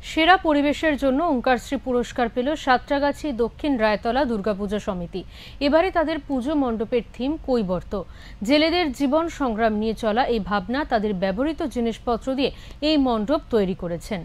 সেরা পরিবেশের জন্য ওঙ্কারশ্রী পুরস্কার পেল সাঁতরাগাছি দক্ষিণ রায়তলা দুর্গাপূজা সমিতি। এবারে তাদের পুজো মণ্ডপের থিম কৈবর্ত। জেলেদের জীবন সংগ্রাম নিয়ে চলা এই ভাবনা তাদের ব্যবহৃত জিনিসপত্র দিয়ে এই মণ্ডপ তৈরি করেছেন।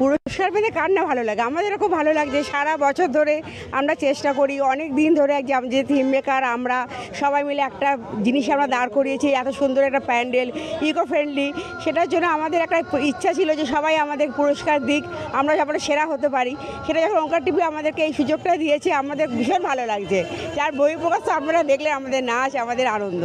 পুরস্কার পেতে কার না ভালো লাগে, আমাদেরও খুব ভালো লাগছে। সারা বছর ধরে আমরা চেষ্টা করি, অনেক দিন ধরে যে থিম মেকার আমরা সবাই মিলে একটা জিনিস আমরা দাঁড় করিয়েছি, এত সুন্দর একটা প্যান্ডেল, ইকো ফ্রেন্ডলি। সেটার জন্য আমাদের একটা ইচ্ছা ছিল যে সবাই আমাদের পুরস্কার দিক, আমরা যাতে সেরা হতে পারি। সেটা যখন ওঙ্কার টিভি আমাদেরকে এই সুযোগটা দিয়েছে, আমাদের ভীষণ ভালো লাগছে। যার বহিঃপ্রকাশ তো আপনারা দেখলে, আমাদের নাচ, আমাদের আনন্দ।